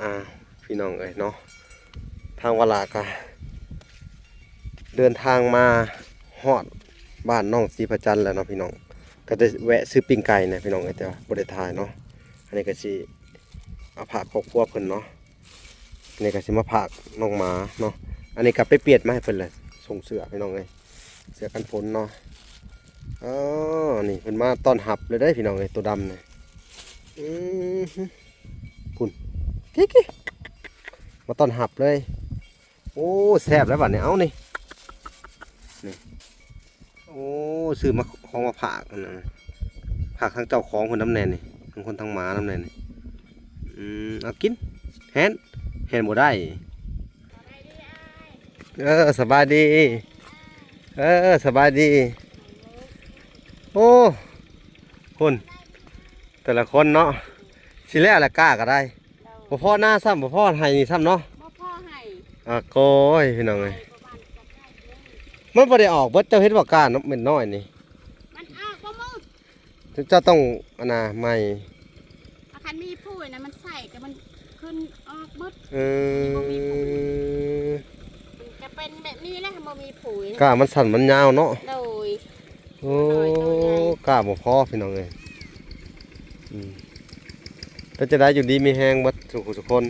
อ่าพี่น้องเอ้ยเนาะทางวลากะเดินทางมาฮอดบ้านน้องศรีประจันแล้วเนาะพี่น้องก็จะแวะซื้อปิ้งไก่นะพี่น้องเอ้ยแต่ว่าบ่ได้ถ่ายเนาะอันนี้ก็สิเอาผักครอบครัวเพิ่นเนาะอันนี้ก็สิมาผักน้องหมาเนาะอันนี้ก็ไปเปลี่ยนมาให้เพิ่นเลยส่งเสื้อพี่น้องเอ้ยเสื้อกันฝนเนาะอ๋อนี่เพิ่นมาต้อนรับเลยได้พี่น้องเอ้ยตัวดำนี่อือพุ่นกิ๊กๆมาต้อนรับเลยโอ้แซ่บแล้วบัดนี้เอานี่โอ้ซื้อมาของมาผักนะผักทั้งเจ้าของคนน้ำแน่นี่ทั้งคนทั้งหมาน้ำแน่นี่เอากินแฮนบ่ได้สบายดีสบายดีโอ้คุณแต่ละคนเนาะสิแล้วละกล้าก็ได้บ่พ่อหน้าซ้ำบ่พ่อให้นี่ซ้ำเนาะบ่พ่อให้โก้ยพี่น้องเอ้ยมันบ่ได้ออกเบิดเจ้าเฮ็ดบ่กล้าเนาะเป็นน้อยนี่มันออกบ่มึงเจ้าต้องอันน่ะใหม่อาคันมีผู้นะมันใส่ก็มันขึ้นออกหมดจะเป็นแบบนี้แหละบ่มีผู้กล้ามันสั่นมันยาวเนาะโดยโอ้กล้าบ่พอพี่น้องเอ้ยถ้าจะได้อยู่ดีมีแฮงเบิดทุกคน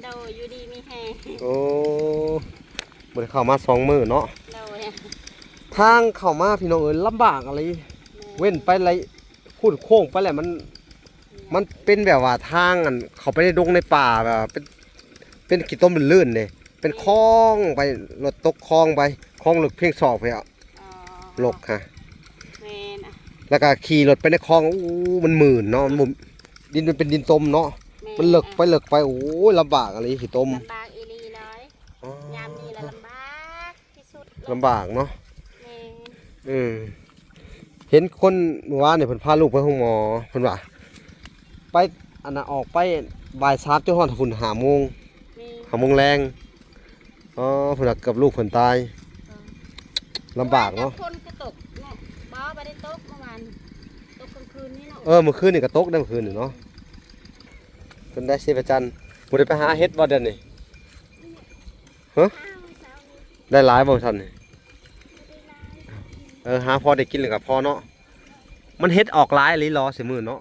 โดยอยู่ดีมีแฮงโอ้บ่ได้เข้ามา2 มื้อเนาะโดยทางเข้ามาพี่น้องเอ้ยลำบากอะไรเว้นไปอะไรพูดโค้งไปแหละมันเป็นแบบว่าทางอันเขาไปในดงในป่าแบบเป็นขี้ต้มเป็นลื่นเลยเป็นคลองไปรถตกคลองไปคลองหลึกเพียงศอกไปอ่ะหลกค่ะแล้วก็ขี่รถไปในคลองมันหมื่นเนาะดินมันเป็นดินต้มเนาะมันเลิกไปโอ้ยลำบากอะไรขี้ต้มลำบากอีลีเลยยามนี้ละลำบากที่สุดลำบากเนาะเห็นคนเมื่อวานเนี่ยเพิ่นพาลูกไปห้องหมอเพิ่นว่าไปอันน่ะออกไปบ่าย3จนฮอดฝุ่น5 โมงแรงเพิ่นว่ากับลูกเพิ่นตายลำบากเนาะคนก็ตกเนาะบ่ได้ตกเมื่อวานตกกลางคืนนี่เนาะเมื่อคืนนี่ก็ตกได้เมื่อคืนนี่เนาะเพิ่นได้ชีพจันทร์บ่ได้ไปหาเฮ็ดบ่เดือนนี้ฮะได้หลายบ่ซั่นนี่หาพอได้กินเลยกับพอเนาะมันเฮ็ดออกหลายอีหลีรอสิมื้อเนาะ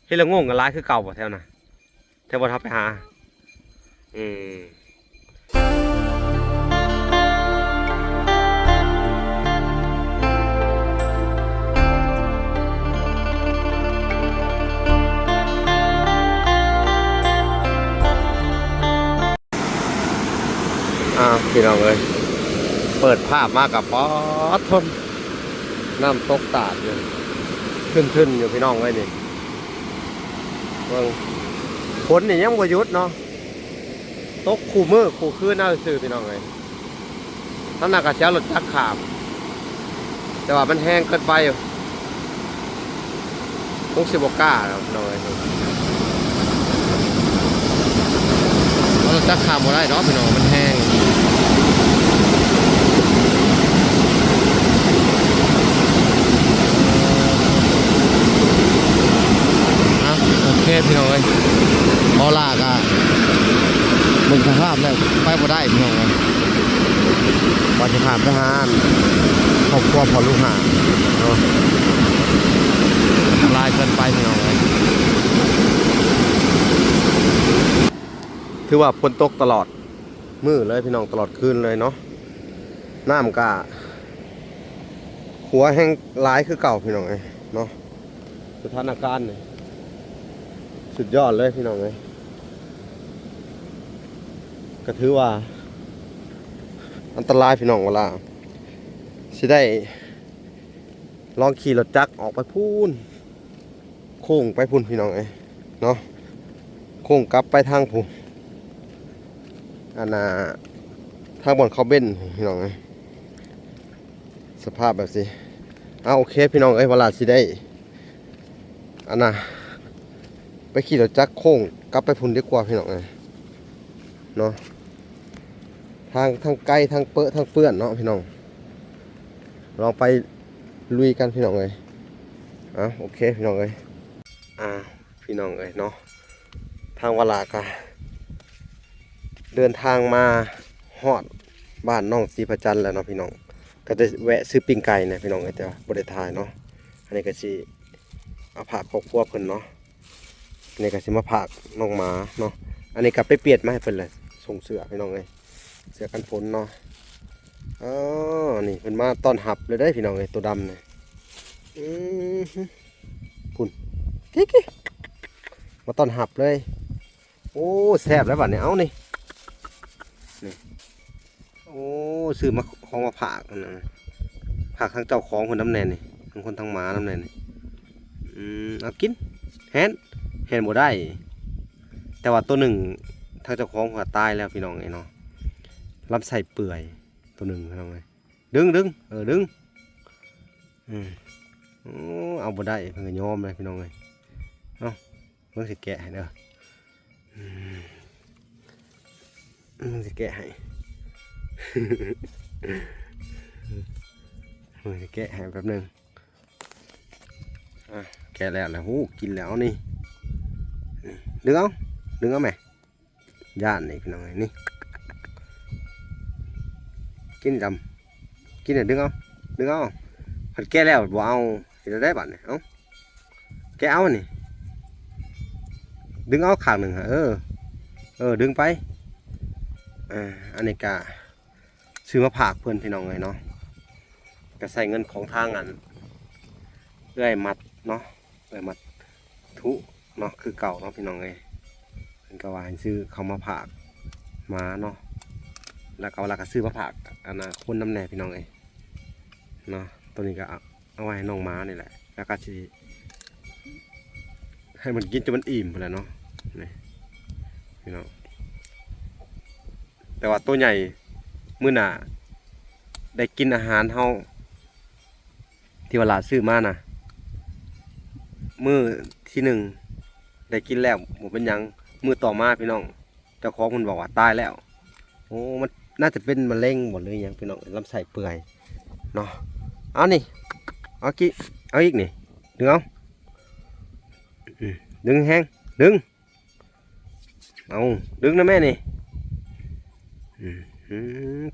เฮ็ดละงงกันหลายคือเก่าบ่แถวน่ะแถวบ่ทับไปหาพี่น้องเอ้ยเปิดภาพมากับป๊อดทนน้ำตกตาดอยู่ขึ้นอยู่พี่น้องไว้นี่เบิ่งฝนนี่ยังบ่หยุดเนาะตกคู่มือคู่คืนน่าซื่อพี่น้องเอ้ยท่านน่ะก็เสียรถจักรขามแต่ว่ามันแห้งเกินไปอยู่คงสิบ่กล้าแล้วพี่น้องเอ้ยรถจักรขามบ่ได้เนาะพี่น้องมันแห้งโอเคพี่น้องเอ้ยพอลากอ่ะมึงสภาพแล้วไปบ่ได้พี่น้องเอ้ยปฏิภาณทหารครอบครัวพอลูกหาเนาะลายเกินไปพี่น้องเอ้ยถือว่าฝนตกตลอดมื้อเลยพี่น้องตลอดคืนเลยเนาะน้ำกะหัวแห้งหลายคือเก่าพี่น้องเอ้ยเนาะสถานการณ์นี่สุดยอดเลยพี่น้องเลยก็ถือว่าอันตรายพี่น้องเวลาสิได้ลองขี่รถจักรออกไปพูนโค้งไปพูนพี่น้องเลยเนาะโค้งกลับไปทางพูนอันน่ะทางบนเขาเบ้นพี่น้องเลยสภาพแบบสิโอเคพี่น้องเอ้ยเวลาสิได้อันน่ะไปขี่รถจักรโค้งกลับไปพุ่นดีกว่าพี่น้องเนาะทางไกลทางเปื้อนเนาะพี่น้องลองไปลุยกันพี่น้องเลยโอเคพี่น้องเลยพี่น้องเลยเนาะทางวลากะ เดินทางมาฮอดบ้านน้องศรีประจันทร์แล้วเนาะพี่น้องก็จะแวะซื้อปิ้งไก่นะพี่น้องแต่ว่าบ่ได้ถ่ายเนาะอันนี้ก็สิเอาผักครอบครัวเพิ่นเนาะอันนี้ก็สิมาผักน้องหมาเนาะอันนี้ก็ไปเปลี่ยนมาให้เพิ่นเลยส่งเสื้อพี่น้องเอ้ยเสื้อกันฝนเนาะอ๋อนี่เพิ่นมาต้อนรับเลยได้พี่น้องเอ้ยตัวดำนี่พุ่นกิ๊กมาต้อนรับเลยโอ้แซ่บแล้วบัดนี้เอานี่โอ้ซื้อมาของมาผักนะผักทั้งเจ้าของคนน้ำแน่นี่ทั้งคนทั้งหมาน้ำแน่นี่เอากินแฮนบ่ได้แต่ว่าตัวหนึ่งทั้งเจ้าของหัวตายแล้วพี่น้องไอ้เนาะลำไส้เปื่อยตัวหนึ่งพี่น้องเลยดึงดึงเอาบ่ได้เพิ่นก็ยอมเลยพี่น้องเลยเนาะเพิ่นสิแกะให้เด้อเพิ่นสิแกะให้แกะให้แป๊บนึงแกะแล้วหูกินแล้วนี่ดึงเอาแม่ย่านนี่พี่น้องนี่กินดำกินเนี่ยดึงเอาผัดแกะแล้วบ่เอาเห็นได้บัดเนี่ยเอาแกะเอานี่ดึงเอาข้างหนึ่งฮะดึงไปอันนี้ก็ซื้อมาผากเพื่อนพี่น้องเลยเนาะก็ใส่เงินของทางอันเอื้อยมัดเนาะเอื้อยมัดทุเนาะคือเก่าเนาะพี่น้องเลยเป็นกว่าให้ซื้อเขามาผากมาเนาะแล้วก็เวลาก็ซื้อมาผากอันน่ะคนน้ำแหน่พี่น้องเลยเนาะตัวนี้ก็เอาไว้ให้น้องม้านี่แหละแล้วก็จะให้มันกินจนมันอิ่มไปแล้วเนาะนี่พี่น้องแต่ว่าตัวใหญ่มื้อหน้าได้กินอาหารเฮาที่เวลาซื้อมานะมื้อที่หนึ่งได้กินแล้วหมดเป็นยังมื้อต่อมาพี่น้องเจ้าของมันบอกว่าตายแล้วโอ้มันน่าจะเป็นมะเร็งหมดเลยยังพี่น้องลำไส้เปื่อยเนาะเอานี่เอาอีกนี่ดึงเอาดึงแห้งดึงนะแม่นี่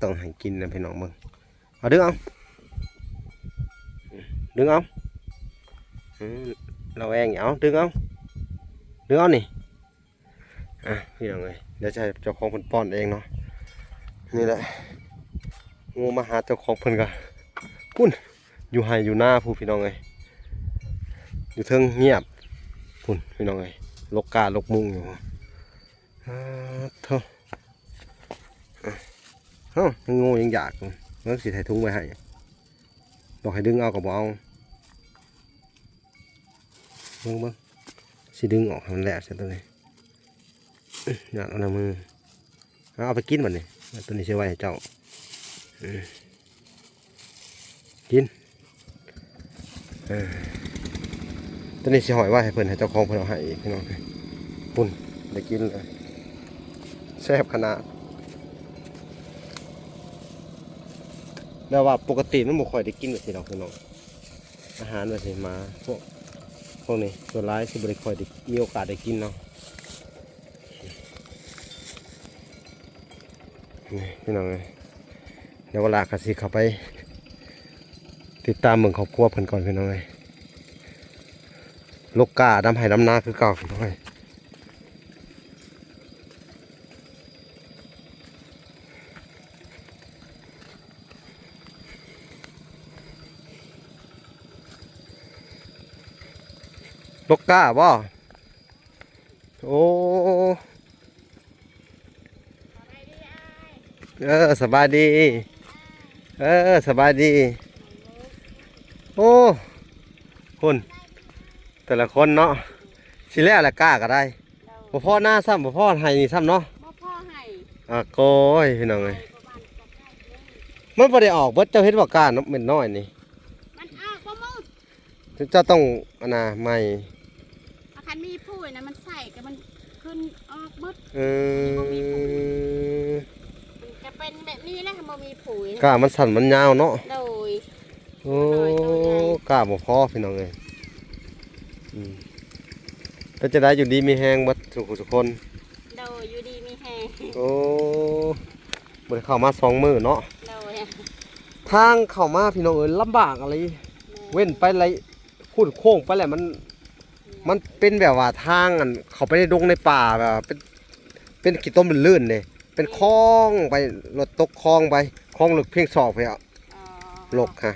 ต้องให้กินนะพี่น้องมึงเอาดึงเอาเราเองเอาดึงเอานี่พี่น้องเลยเดี๋ยวจะให้เจ้าของเพิ่นป้อนเองเนาะนี่แหละงูมาหาเจ้าของเพิ่นก็พุ่นอยู่ไห้อยู่หน้าผู้พี่น้องเลยอยู่เทิงเงียบพุ่นพี่น้องเลยลกกาลกมุงอยู่เท่างูยังอยากเมื่อสิถ่ายทุ่งไว้ให้บอกให้ดึงเอากับเอาเบิ่งสิดึงออกให้มันแหลกเสร็จตัวนี้อยากเอาหน้ามือเอาไปกินมันนี่ตัวนี้เชื่อไว้ให้เจ้ากินตัวนี้สิหอยไว้ให้เพิ่นให้เจ้าของเพิ่นเอาให้พี่น้องปุ่นได้กินเลยแซ่บขนาดแล้วว่าปกติมันบ่ค่อยได้กินแบบนี้ดอกพี่น้องอาหารแบบนี้มาพวกนี้ตัวร้ายสิบ่ได้ค่อยได้มีโอกาสได้กินเนาะนี่พี่น้องเดี๋ยวเวลาก็สิเข้าไปติดตามเมืองครอบครัวเพิ่นก่อนพี่น้องลูกกาดำไห้ดำนาคือเก่าพี่น้องลูกกาบ่โอ้สบายดีสบายดีโอ้คุณแต่ละคนเนาะสิแล้วละกล้าก็ได้บ่พ่อหน้าซ้ำบ่พ่อให้นี่ซ้ำเนาะบ่พ่อให้โก้ยพี่น้องเอ้ยมันบ่ได้ออกเบิดเจ้าเฮ็ดบ่กล้าเนาะเม็ดน้อยนี่มันออกบ่มึงเจ้าต้องอันน่ะใหม่คันมีผู้นะมันใส่ก็มันขึ้นออกเบิดจะเป็นแบบนี้แหละบ่มีปุ๋ยกล้ามันสั่นมันยาวเนาะโดยโอ้กล้าบ่พอพี่น้องเอ้ยก็จะได้อยู่ดีมีแฮงเบิดทุกคนโดย อยู่ดีมีแฮง โอ้บ่ได้เข้ามา2 มื้อเนาะ โดย ทางเข้ามาพี่น้องเอ้ยลำบากอะไรเว้นไปอะไรพูดโค้งไปแหละมันเป็นแบบว่าทางอันเข้าไปในดงในป่าแบบว่าเป็นขี้ต้มเป็นลื่นเลยเป็นคลองไปรถตกคลองไปคลองลึกเพียงศอกไปอ่ะ อ๋อ ลกค่ะ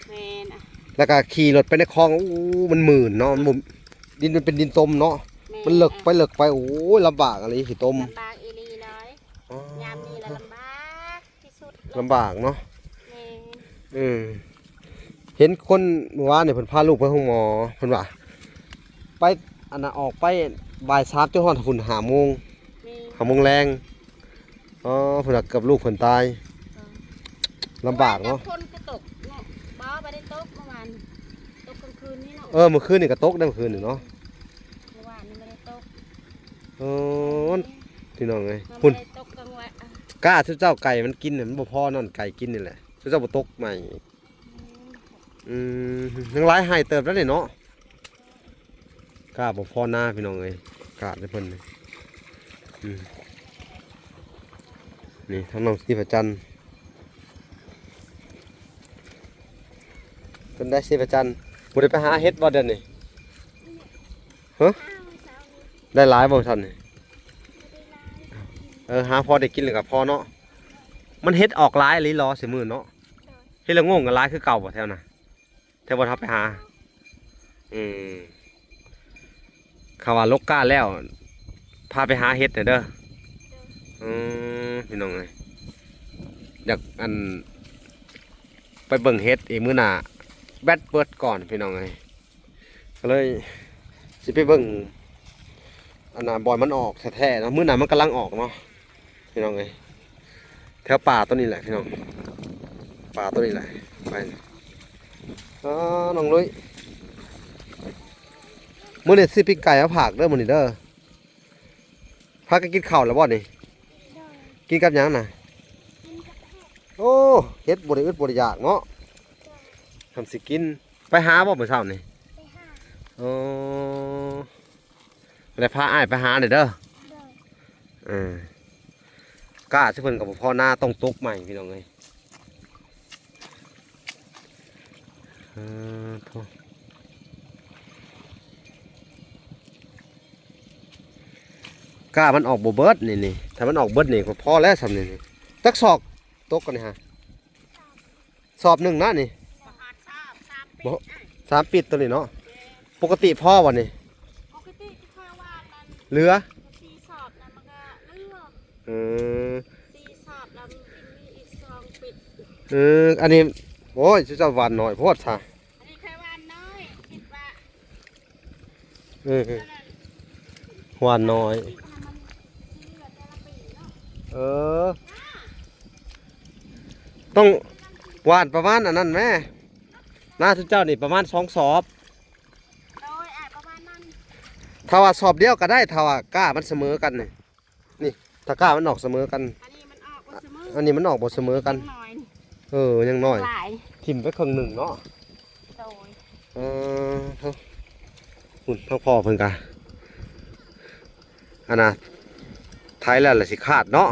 แม่นอะ แล้วก็ขี่รถไปในคลองอู้มันหมื่นเนาะมันดินมันเป็นดินต้มเนาะมันเลิกไปโอ้ยลำบากอะไรขี้ต้ม ลำบากอีหลีน้อย อ๋อย ามนี้ละลำบากที่สุด ลำบากเนาะ แม่น เห็นคนเมื่อวานเนี่ยเพิ่นพาลูกไปห้องหมอเพิ่นว่าไปอันน่ะออกไปบ่าย3จนฮอดฝุ่น5 โมง แม่น 5 โมงแรงอ๋อเพิ่นว่าเกือบลูกเพิ่นตายลำบากเนาะ คนก็ตกเนาะบ่บ่ได้ตกเมื่อวานตกกลางคืนนี่เนาะ เมื่อคืนนี่ก็ตกได้เมื่อคืนนี่เนาะ เมื่อวานนี่ไม่ได้ตก เออพี่น้องเอ้ย มัน พุ่น ไม่ได้ตกกลางวันอะ กล้าทุเจ้าไก่มันกินน่ะมันบ่พอนอนไก่กินนี่แหละทุเจ้าบ่ตกใหม่ยังหลายให้เติบแล้วนี่เนาะกล้าบ่พอหน้าพี่น้องเอ้ยกล้าได้เพิ่นนี่นี่ทางน้องสีประจันทร์เพิ่นได้สีประจันทร์บ่ได้ไปหาเฮ็ดบ่เดือนนี้ฮะได้หลายบ่ท่านนี่หาพอได้กินแล้วก็พอเนาะมันเฮ็ดออกหลายอีหลีรอสิมื้อเนาะเฮ็ดแล้วงงกันหลายคือเก่าบ่แถวน่ะแถวบ่ทับไปหาเขาว่าลกกาแล้วพาไปหาเฮ็ดน่ะเด้อพี่น้องเอ้ยอยากไปเบิ่งเฮ็ดอีกมื้อหน้าแบตเบิดก่อนพี่น้องเอ้ยก็เลยสิไปเบิ่งอันน่ะบอยมันออกแท้ๆเนาะมื้อหน้ามันกำลังออกเนาะพี่น้องเอ้ยแถวป่าต้นนี้แหละพี่น้องป่าต้นนี้แหละไปน้องลุยมื้อนี้สิปิ้งไก่มาผักเด้อมื้อนี้เด้อพากันกินข้าวแล้วบ่นี่กินกับหยังน่ะโอ้เฮ็ดบ่ได้อึดบ่ได้อยากเนาะทำสิกินไปหาบ่มื้อเช้านี่แล้วพาอ้ายไปหาเด้อกล้าสิเพิ่นก็บ่พอหน้าต้องตกใหม่พี่น้องเอ้ยโธ่กล้ามันออกบ่เบิดนี่ถ้ามันออกเบิดนี่ก็พอแล้วสำนี่จักศอกตกกันนี่ฮะสอบหนึ่งนะนี่ ประหารทราบ3 บ่ ปี 3 ปิดตัวนี้เนาะปกติพ่อวันนี้ ปกติที่เคยว่านั้น เหลือ 4 สอบนะมันก็เลือก เออ 4 สอบแล้วมันมีอีก2ปิด อันนี้โอ้ยจะหวานหน่อยโพดซะ อันนี้เคยว่าน้อยคิดว่า เออ เท่านั้น หวานน้อย มันเลือกแต่ละปีเนาะ เออ ต้องหวานประมาณอันนั้นแม่หน้าทุกเจ้านี่ประมาณ2 สอบ โดยประมาณนั้น ถ้าว่าสอบเดียวก็ได้ถ้าว่ากล้ามันเสมอกันนี่ถ้ากล้ามันออกเสมอกัน อันนี้มันออกว่าเสมอ อันนี้มันออกบ่เสมอกัน หน่อย ยังน้อย หลาย ทิ่มไปครึ่งหนึ่งเนาะ โดย หุ่นพ่อเพิ่นกะอันน่ะท้ายแล้วล่ะสิขาดเนาะ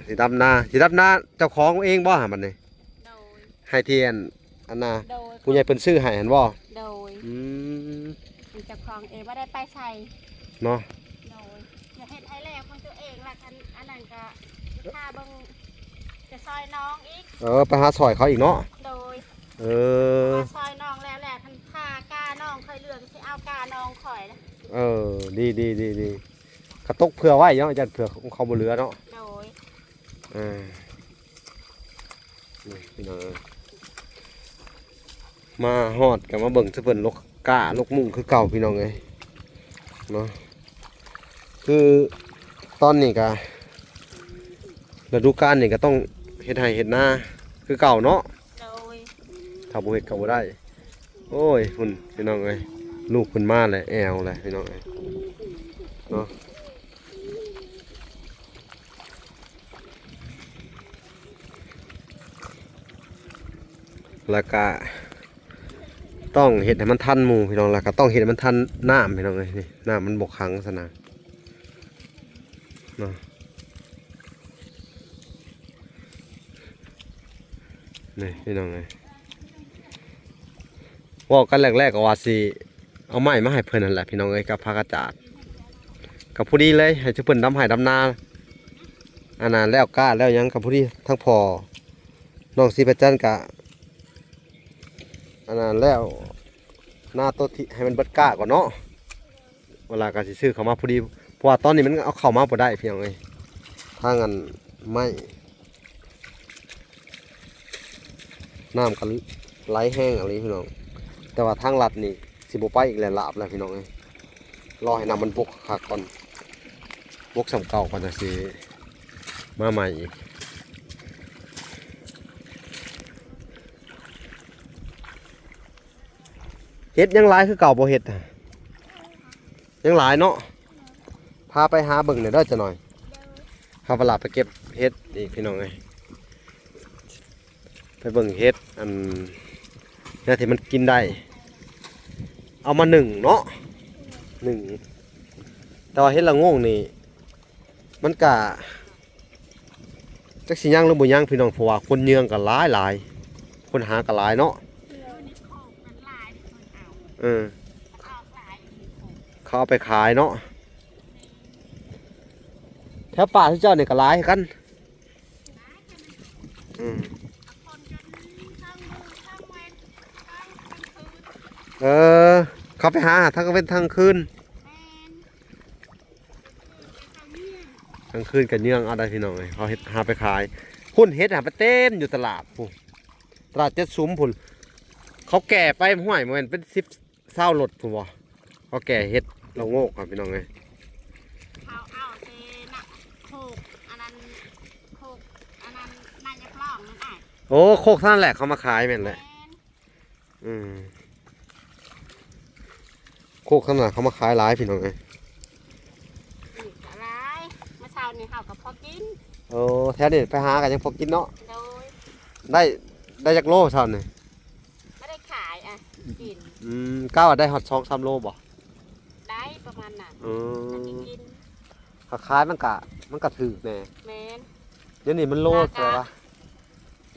สิดำนาเจ้าของเองบ่หามันนี่ โดย ให้เทียนอันน่ะ โดย ผู้ใหญ่เพิ่นซื้อให้หันบ่ โดย มันจะคลองเองว่าได้ไปใส่ เนาะ โดยจะเห็ดให้แล้วของตัวเองละอันนั้นก็ถ้าเบิ่งจะซอยน้องอีก ไปหาซอยเขาอีกเนาะ โดย อ ซอยน้องแล้วแหละท่านถ้ากาน้องเคยเลือกสิเอากาน้องข่อยนะ ดีกระตกเผื่อไว้เนาะจัดเผื่อของเขาบ่เหลือเนาะ โดย นี่พี่น้องมาฮอดกับมาเบิ่งซะเพิ่นลกกะลกมุ่งคือเก่าพี่น้องเอ้ยเนาะคือตอนนี้ก็ฤดูกาลนี่ก็ต้องเฮ็ดไร่เฮ็ดนาคือเก่าเนาะ โดย ถ้าบ่เฮ็ดก็บ่ได้ โอ้ยพุ่นพี่น้องเอ้ยลูกเพิ่นมาแล้วแอวเลยพี่น้องเอ้ยเนาะแล้วก็ ต้องเห็ดให้มันทันหมู่พี่น้องแล้วก็ต้องเห็ดให้มันทันน้ำพี่น้องเลยนี่น้ำมันบกขังซะนะเนาะนี่พี่น้องเลยว่ากันแรกๆก็ว่าสิเอาไม้มาให้เพิ่นนั่นแหละพี่น้องเอ้ยกับผักกาดจาดกับผู้ดีเลยให้ชุเพิ่นดำให้ดำนาอันนั้นแล้วกล้าแล้วยังกับผู้ดีทั้งพอน้องสีประจันกะอันนั้นแล้วหน้าโต๊ะที่ให้มันเบิดกล้าก่อนเนาะเวลาการสิซื้อเขามาพอดีเพราะว่าตอนนี้มันเอาเข้ามาบ่ได้พี่น้องเอ้ยถ้างั้นไม่น้ำกันไหลแห้งอะไรพี่น้องแต่ว่าทางลัดนี่สิบ่ไปอีกแล้วลาบแล้วพี่น้องเอ้ยรอให้น้ำมันบกคักก่อนบกสำเก่าก่อนจะสิมาใหม่อีกเฮ็ดยังหลายคือเก่าบ่เฮ็ดน่ะยังหลายเนาะพาไปหาเบิ่งหน่อยเด้อจะหน่อยพาเวลาไปเก็บเฮ็ดอีกพี่น้องเอ้ยไปเบิ่งเฮ็ดอันนี่ที่มันกินได้เอามาหนึ่งเนาะหนึ่งแต่ว่าเฮ็ดละโง่งนี่มันกะจักสิย่างหรือบ่ย่างพี่น้องเพราะว่าคนเยืองก็หลายคนหาก็หลายเนาะเออเขาเอาไปขายเนาะแถวป่าที่เจ้าเนี่ยก็หลายกันเออเขาไปหาทั้งก็เป็นทางคืนกับเนื่องเอาได้พี่น้องเลยเขาเฮ็ดหาไปขายพุ่นเฮ็ดหาไปเต้นอยู่ตลาดพุ่นตลาดเจ็ดซุ้มพุ่นเขาแก่ไปห้วยมันเป็น10-20 รถพุ่นวะเขาแก่เฮ็ดเราโงกครับพี่น้องเลยเอาเทน่ะโคกอันนั้นนายจะกล้องนั่นไงโอ้โคกท่านแหละเขามาขายแม่นแหละโคกขนาดเขามาขายหลายพี่น้องเลยอะไรเมื่อเช้านี่เขากับพอกินโอ้แท้นี่ไปหากันยังพอกินเนาะโดยได้จากโลเท่านี่ไม่ได้ขายอ่ะกินก้าวได้ฮอต2-3 โลบ่ได้ประมาณนั้นกินขายมันกะถือแน่แมนเดี๋ยวนี้มันโลเท่าไหร่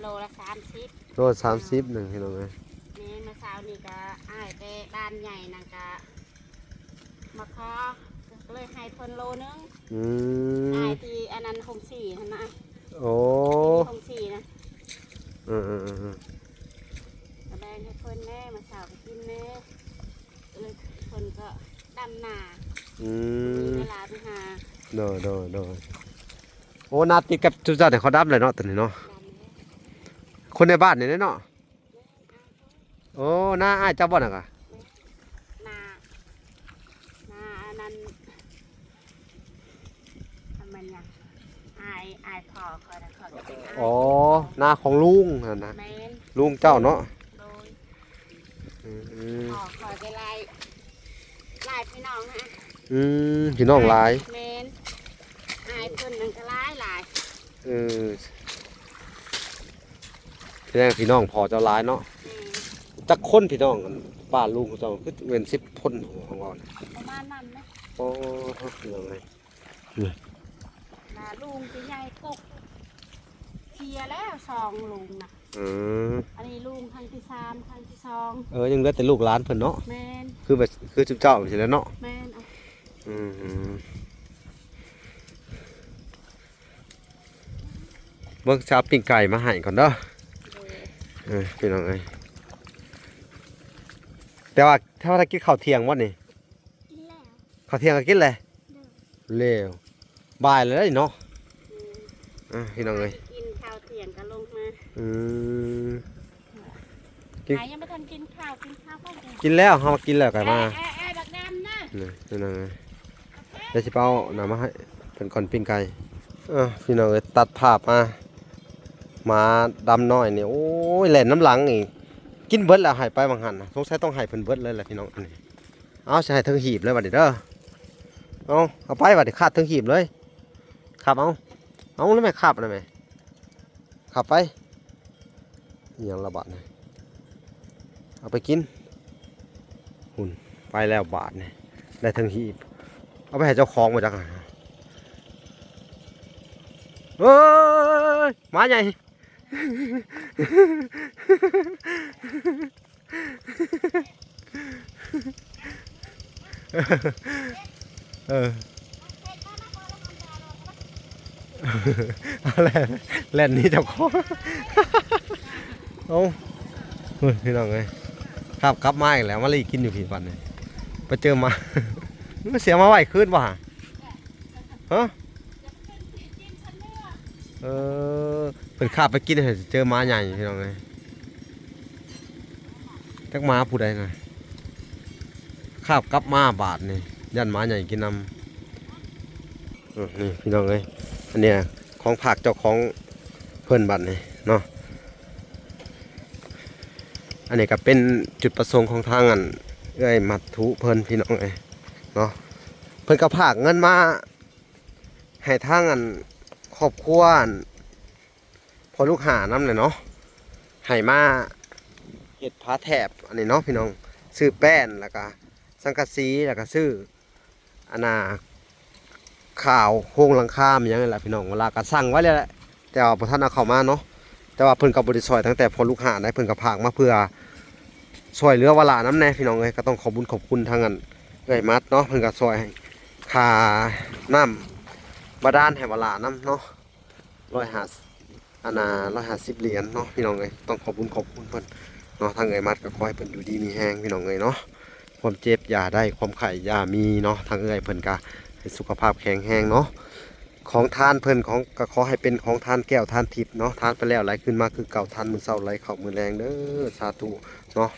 โลละ30โล30หนึ่งพี่น้องเลยนี่เมื่อเช้านี่ก็อ้ายไปบ้านใหญ่นั่นก็มาขอก็เลยให้เพิ่นโลนึงอ้ายที่อันนั้น64หั่นนะโอ้64นะก็แบ่งให้เพิ่นแน่มาเช้าไปกินแน่เลยเพิ่นก็ดำนามีเวลาไปหาโดโอ้นาติกับจุดจ้าเนี่ยเขาดำเลยเนาะตอนนี้เนาะคนในบ้านเนี่ยเนาะโอ้น้าอ้ายเจ้าบ่อนอะนาอันนั้นทำมันยังอายพอคอยจะเป็นอ๋อนาของลุงนะลุงเจ้าเนาะพอคอยไปไล่พี่น้องนะพี่น้องหลายเมนอายเพิ่นนั่นก็หลายพี่น้องพอเจ้าหลายเนาะจักคนพี่น้องป้าลุงเจ้าคือเงิน10 คนของเราประมาณนั้นนะโอ้ยังไงลุงจะใหญ่กกเชียแล้ว2ลุงนะอันนี้ลุงครั้งที่3ครั้งที่2ยังเหลือแต่ลูกหลานเพิ่นเนาะแม่นคือจุ๊บเจ้าใช่แล้วเนาะแม่นเบิ่งชาวปิ้งไก่มาให้ก่อนเด้อพี่น้องเอ้ยแต่ว่าถ้าว่ากินข้าวเที่ยงวันนี้กินแล้วข้าวเที่ยงก็กินเลยเร็วบ่ายเลยเนาะพี่น้องเอ้ยกินข้าวเที่ยงก็ลงมายังไม่ทันกินข้าวกินแล้วเฮามากินแล้วกันมาบักดำนะพี่น้องเอ้ยเดี๋ยวสิเอาหน่อมาให้เพิ่นก่อนปิ้งไก่พี่น้องเอ้ยตัดภาพมาดำน้อยนี่โอ้ยแล่นน้ำหลังอีกกินเบิดแล้วให้ไปบางหันสงสัยต้องให้เพิ่นเบิดเลยแหละพี่น้องอันนี้เอาสิให้ทั้งหีบเลยบัดนี้เด้อเอาไปบัดนี้คาดทั้งหีบเลยขับเอาแล้วแม่ขับนะแม่ขับไปอย่างละบาทเลยเอาไปกิน ไปแล้วบาทนี่ได้ทั้งหีบเอาไปให้เจ้าของมาจากไหนเฮ้ยหมาใหญ่ เอออะไรเล่นนี้เจ้าของ เอาเฮ้ยพี่น้องไงครับกลับมาอีกแล้วมาเลยกินอยู่พี่ปันเลยไปเจอมา เสียมาไหวขึ้นว่ะฮะเออเป็นข้าไปกินเลยเจอม้าใหญ่พี่น้องไงจักม้าผู้ใดนะข้าบกลับมาบาทนี่ยันม้าใหญ่กินนำนี่พี่น้องเลยอันเนี้ยของผักเจ้าของเพื่อนบัตรนี่เนาะอันนี้ก็เป็นจุดประสงค์ของทางอันเอ้ยมัดทุเพิ่นพี่น้องเอ้ยเนาะเพิ่นก็ผากเงินมาให้ทางอันครอบครัวพอลูกหาน้ำเลยเนาะให้มาเห็ดผ้าแถบอันนี้เนาะพี่น้องซื้อแป้นแล้วก็สังกะสีแล้วก็ซื้ออันน่ะข่าวโครงหลังคาอย่างนี้แหละพี่น้องเวลาก็สั่งไว้เลยแหละแต่ว่าพอท่านเอาเข้ามาเนาะแต่ว่าเพิ่นกับบริษัทตั้งแต่พอลูกหาได้เพิ่นกับผากมาเพื่อช่วยเหลือเวลาน้ำแน่พี่น้องเลยก็ต้องขอบคุณทางอันเอ้ยมัดเนาะเพิ่นก็ช่วยให้ค่าน้ำบาดาลให้เวลาน้ำเนาะ150 เหรียญเนาะพี่น้องเลยต้องขอบคุณเพิ่นเนาะทางเอ้ยมัดก็ขอให้เพิ่นอยู่ดีมีแห้งพี่น้องเลยเนาะความเจ็บอย่าได้ความไข้อย่ามีเนาะทางเอ้ยเพิ่นก็ให้สุขภาพแข็งแรงเนาะของทานเพิ่นของก็ขอให้เป็นของทานแก้วทานทิพย์เนาะทานไปแล้วไหลขึ้นมาคือเก่าทานมื้อเช้าไหลเข้ามื้อแรงเด้อสาธุเนาะ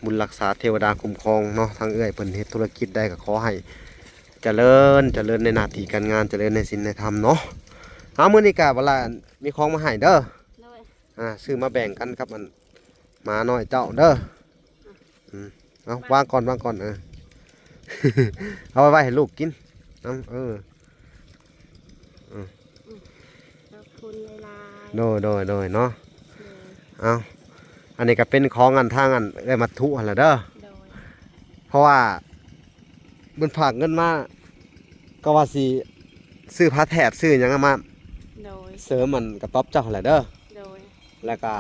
บุญรักษาเทวดาคุ้มครองเนาะทางเอ้ยเพิ่นเฮ็ดธุรกิจได้ก็ขอให้เจริญในหน้าที่การงานเจริญในศีลในธรรมเนาะเอามื้อนี้ก็เวลามีของมาให้เด้อซื้อมาแบ่งกันครับมันหมาน้อยเจ้าเด้อเอาวางก่อนเอาไว้ให้ลูกกินน้ำขอบคุณเวลา โดยเนาะเอาอันนี้ก็เป็นของอันทางอันได้มาทุหั่นล่ะเด้อเพราะว่ามันฝากเงินมาก็ว่าสิซื้อผ้าแถบซื้อหยังมาเสริมมันกระต๊อบเจ้าหั่นล่ะเด้อแล้วก็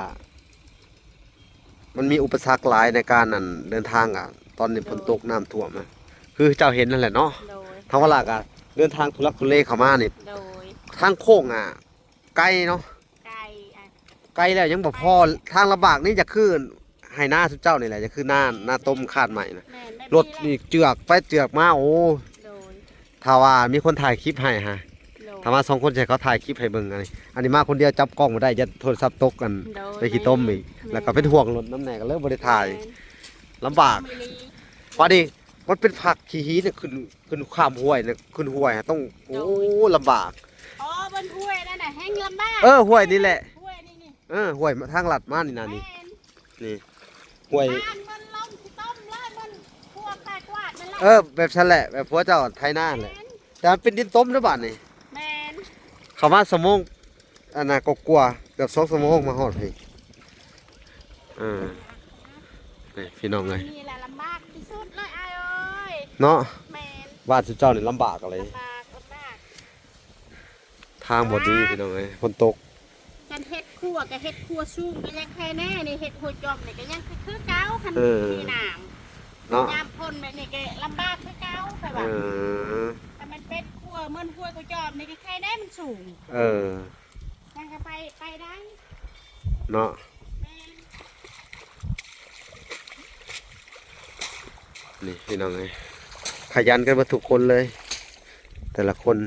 มันมีอุปสรรคหลายในการนั่นเดินทางอ่ะตอนนี้ฝนตกน้ำท่วมนะคือเจ้าเห็นนั่นแหละเนาะทางเวลาก็เดินทางทุลักทุเลเข้ามานี่ทางโค้งอ่ะไกลเนาะไกลแล้วยังบ่พอทางลำบากนี่จะขึ้นให้หน้าทุกเจ้านี่แหละจะขึ้นหน้าต้มคาดใหม่นะรถนี่เจือกไปเจือกมาโอ้ถ้าว่ามีคนถ่ายคลิปให้ฮะถ้ามา2 คนใช่เขาถ่ายคลิปให้เบิ่งอันนี้มาคนเดียวจับกล้องบ่ได้จะโทรศัพท์ตกกันไปขี้ต้มอีกแล้วก็เป็นห่วงรถน้ำแหน่ก็เลยบ่ได้ถ่ายลำบากพอดีมันเป็นผักขี้หีเนี่ยขึ้นข้ามห้วยเนี่ยขึ้นห้วยต้องโอ้ลำบากอ๋อบนห้วยนั่นน่ะแห้งลำบากห้วยนี่แหละห้วยนี่ห้วยทางลัดมานี่นะนี่ห้วยมันลงต้มเลยมันพวกตากวาดนั่นแหละแบบฉันแหละแบบผัวเจ้าไทยหน้าแหละแต่มันเป็นดินต้มด้วยบ้านนี่แม่นเขามาสมงอันน่ะก็กลัวเกือบ2 ชั่วโมงมาฮอดพี่นี่พี่น้องเลยนี่แหละลำบากที่สุดเลยอ้ายเอ้ยเนาะแม่นบ้านสุดเจ้านี่ลำบากอะไรลำบากทางบ่ดีพี่น้องเลยฝนตกกันเฮ็ดครัวกับเฮ็ดครัวสู้ก็ยังใครแน่นี่เฮ็ดหัวจอมนี่ก็ยังคือเก่าคันที่น้ำเนาะยามพ่นแบบนี้ก็ลำบากคือเก่าไปว่าแต่มันเป็ดครัวเหมือนครัวหัวจอมนี่ก็ใครแน่มันสูงยังก็ไปได้เนาะนี่พี่น้องเลยขยันกันมาทุกคนเลย แต่ละคน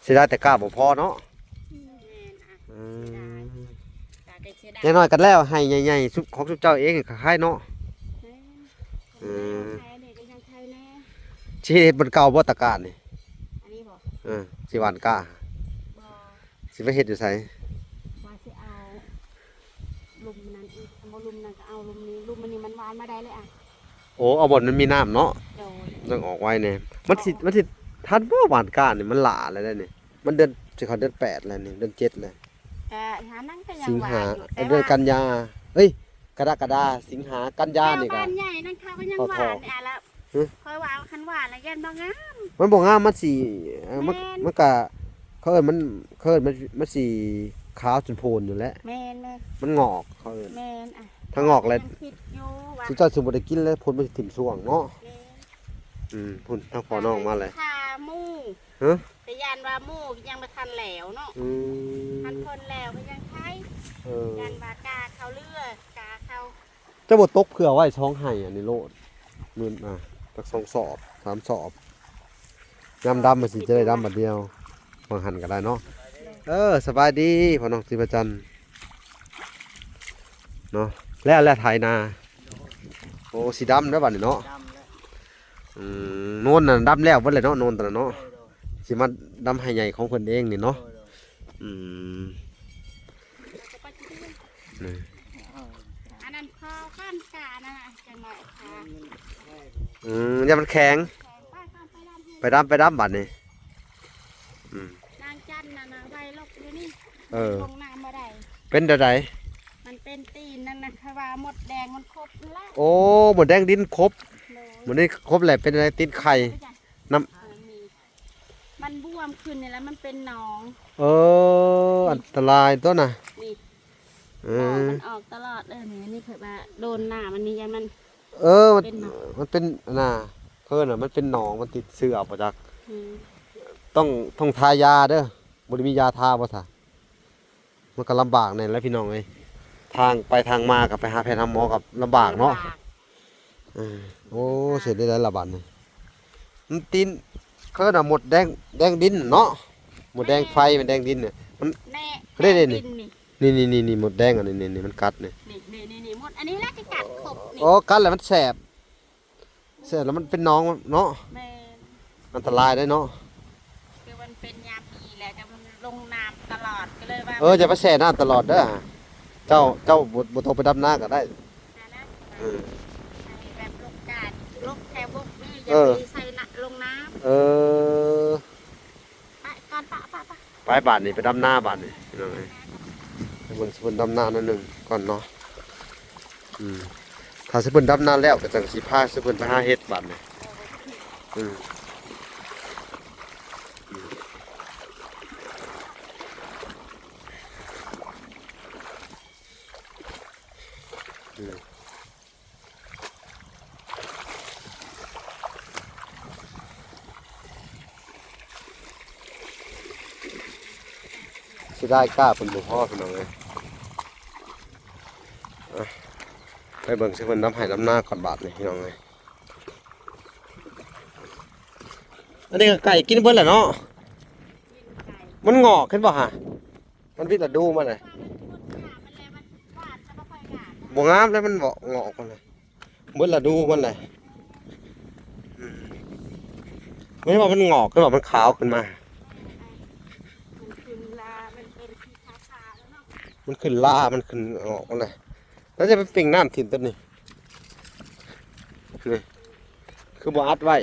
เสียดายแต่กล้าบ่พอเนาะยังน้อยกันแล้วให้ใหญ่ๆซุปของซุปเจ้าเองก็คล้ายเนาะชีเฮ็ดบนเก่าบ่ตะการนี่สิหวานกล้าสิไปเฮ็ดอยู่ไสว่าสิเอาลุมนั้นอีกเอาลุมนั้นก็เอาลุมนี้ลุมมันนี่มันหวานมาได้เลยอ่ะโอ้เอาบ่อนมันมีน้ำเนาะต้องออกไว้เนี่ยมันสิทันบ่หวานกล้านี่มันหล่าอะไรได้นี่มันเดือนสิเข้าเดือน8แล้วนี่เดือน7แล้วหานั่งก็ยังสิงหวาหาน อยู่เดือนกันยาเฮ้ยกรกฎาสิงหากันยานี่ก็บ้านใหญ่นั่นเขาก็ยังหวานอ่ะแล้ว คอยว่าคันว่าแล้วยันบ่งาม มันบ่งามมันสิมัน แม่น มันก็เขาเอิ้นมันสิขาวจนโพนอยู่แล้ว แม่น มันงอกเขาเอิ้น แม่นอ่ะ ถ้างอกแล้ว ยังคิดอยู่ว่า สุดท้ายสิบ่ได้กินแล้วผลมันสิถิ่มช่วงเนาะ แม่น พุ่นทางพ่อน้องมาเลย ขาหมู่ ฮะ แต่ยันว่าหมู่ยังบ่ทันแหล้วเนาะ อื ทัน ม คนแล้วก็ยังใช้ เออ ยันว่ากาเขาเลือกาเขา เจ้าบ่ตกเผื่อไว้ช่องไห้อันนี้โลดมื้อจัก2สอบ3สอบยามดำมันสิจะได้ดำบัดเดียวบางหันก็ได้เนาะสบายดีพ่อน้องสิประจันทร์เนาะแล้วไถนาโอ้สีดำแล้วบัดนี้เนาะ ดำแล้ว โน่นน่ะดำแล้วเบิดเลยเนาะโน่นตะเนาะสิมาดำให้ใหญ่ของเพิ่นเองนี่เนาะอืม จะไปที่นี่ นี่ อันนั้นพอข้ามกานะจังหน่อยค่ะ อย่ามันแข็ง ไปข้ามไปดำให้ ไปดำบัดนี่ นางจันน่ะนะใบลกอยู่นี่ ลงน้ำบ่ได้ เป็นจังได มันเป็นตีนนั่นนะค่ะว่าหมดแดงมันครบแล้ว โอ้หมดแดงดินครบ เลย หมดนี้ครบแหละเป็นอะไรติดไข่ น้ำ มีมันบวมขึ้นนี่แล้วมันเป็นหนอง อันตรายตัวน่ะ นี่ เอ หนอง อ มันออกตลอดเลยนี่เผื่อว่าโดนหน้ามันนี่ยังมัน มัน เป็นหนอง มันเป็นน่ะเพิ่นน่ะมันเป็นหนองมันติดเสื้อบ่จัก อืม ต้องทายาเด้อบ่ได้มียาทาบ่ซะมันก็ลำบากแน่แหล้วพี่น้องเอ้ยทางไปทางมากับไปหาแพทย์หาหมอกับลำบากเนาะโอ้เสร็จได้แล้วละบัดนี่มันตีนเขาน่ะหมดแดงดินเนาะหมดแดงไฟมันแดงดินเนี่ยมัน แน่ เด้ๆนี่ ดินี่ นี่หมดแดงอันนี้มันกัดนี่ นี่หมดอันนี้แล้วจะกัดขบนี่ โอ้กัดแล้วมันแสบแล้วมันเป็นหน้องเนาะ แม่น อันตรายได้เนาะ คือมันเป็นยาปีแหละจะมันลงน้ำตลอดก็เลยว่า อย่าไปแช่น้ำตลอดเด้อเจ้าบ่ต้องไปดำนาก็ได้ นะ เออ ใส่แบบลงกาดลงแถวบุกนี่อ เอย่ า อ ไปใส่น้ำลงน้ เออ ำไปก่อนปะ ไปบาทนี่ไปดำนาบาทนี่พี่น้องเอ้ยไปเบิ่งสิเพิ่นดำนาหนั่นนึงก่อนเนาะถ้าสิเพิ่นดำนาแล้วก็จังสิพาสิเพิ่นไปหาเฮ็ดบาทนี่อืมสิได้กล้าเพิ่นบ่พอพี่น้องเอ้ยไปเบิ่งสิเพิ่นดำให้ดำนาก่อนบาทนี่พี่น้องเอ้ยอันนี้ก็ไก่กินเบิดแหละเนาะ มันงอกขึ้นบ่ฮะมันพิษละดูมันเลยบ่งามแล้วมันบ่งอกมันเลยเบิดละดูมันเลยไม่ว่ามันงอกขึ้นบ่มันขาวขึ้นมา มันขึ้นลามันเป็นที่คาแล้วเนาะ มันขึ้นล่ามันขึ้นงอกมันเลยแล้วจะไปปิ่งน้ำถิ่นต้นนี้นี่คือบ่อัดไว้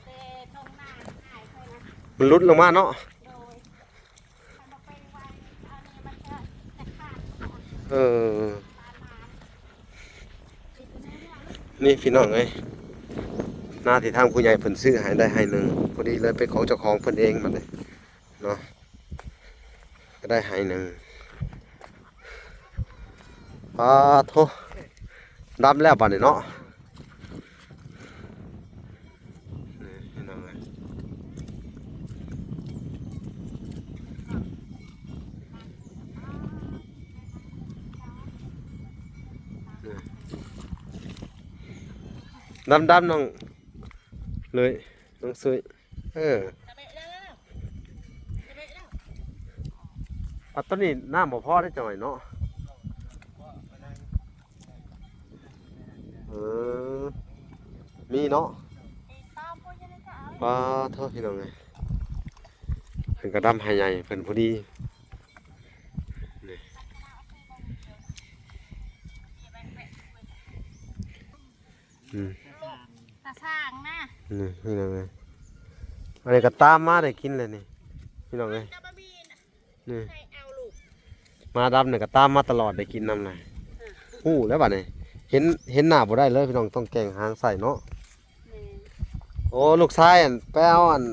แต่ตรงหน้าหายไปนะ มันหลุดลงมาเนาะ โดยถ้าเราไปไวอันนี้มันจะขาด เออ ปลาน้ำติดในเรื่อง นี่พี่น้องเอ้ยหน้าที่ทางผู้ใหญ่เพิ่นซื้อให้ได้ให้หนึ่งพอดีเลยเป็นของเจ้าของเพิ่นเองมาเลยเนาะก็ได้ให้หนึ่งโทดำแล้วบัดนี้เนาะนี่พี่น้องเอ้ยดำน้องเลยน้องซุยจะเบะแล้วจะเบะแล้ว ปัตตานีน้ำบ่พอได้จังหน่อยเนาะมีเนาะ ตีตามพวกยังไงจะเอา โทษพี่น้องไงเพิ่นกระดำให้ใหญ่เพิ่นพอดีนี่อืม ตาสร้างนะ นี่พี่น้องไงอันนี้ก็ตามมาได้กินเลยนี่พี่น้องไง จะบะบีนะ นี่ ให้เอาลูก มาดำเนี่ยก็ตามมาตลอดได้กินน้ำเลยหู้แล้วบัดนี้ เห็นหน้าบ่ได้เลยพี่น้องต้องแกงหางใส่เนาะ แม่น โอ้ลูกชายอันไปเอาอัน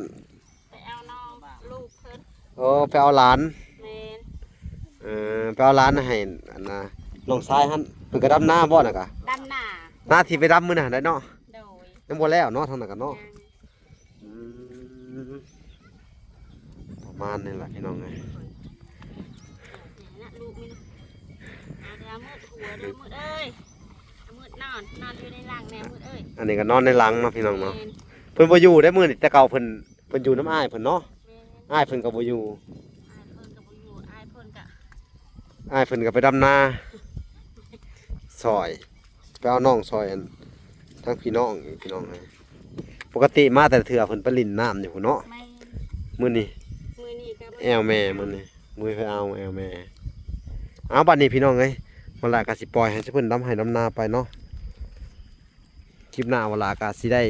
ไปเอาน้องลูกเพิ่น โอ้ไปเอาหลาน แม่น ไปเอาหลานให้อันน่ะน้องชายหั่นเพิ่นก็ดำนาบ่น่ะกะ ดำหน้า หน้าที่ไปดำมื้อน่ะได้เนาะ โดย ยังบ่แล้วเนาะทางนั้นก็เนาะ ยัง อืมประมาณนี้แหละพี่น้องเอ้ย น่ะลูกมีเอาเดี๋ยวมืดหัวเด้อมืดเอ้ยเอามืดนอนอยู่ในรังแน่มืดเอ้ย อันนี้ก็นอนในหลังเนาะพี่น้อง แม่ เนาะ น เพิ่นบ่อยู่ได้มื้อนี่แต่เก่าเพิ่นอยู่น้ำอ้ายเพิ่นเนาะ แม่น อ้ายเพิ่นก็บ่อยู่ อายเพิ่นกับอยู่อายเพิ่นกับ อ้ายเพิ่นก็ไปดำนาซอยไปเอาน้องซอยอันทั้งพี่น้องอีกพี่น้องเอ้ยปกติมาแต่เถื่อเพิ่นไปลินน้ำอยู่พุ่นเนาะ ไม่ มื้อนี้ มือนี่กับ แอวแม่มื้อนี้มื้อไปเอาแอวแม่เอาบัดนี้พี่น้องเอ้ยวันละก็สิปล่อยให้เพิ่นดำให้ดำนาไปเนาะคลิปหน้าวันละก็สิได้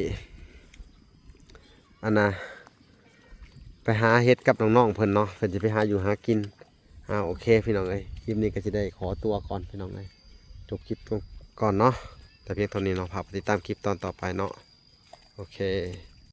อันน่ะไปหาเฮ็ดกับน้องๆเพิ่นเนาะเพิ่นสิไปหาอยู่หากินโอเคพี่น้องเอ้ยคลิปนี้ก็สิได้ขอตัวก่อนพี่น้องเอ้ยจบคลิปก่อนเนาะแต่เพียงเท่านี้เนาะฝากติดตามคลิปตอนต่อไปเนาะโอเค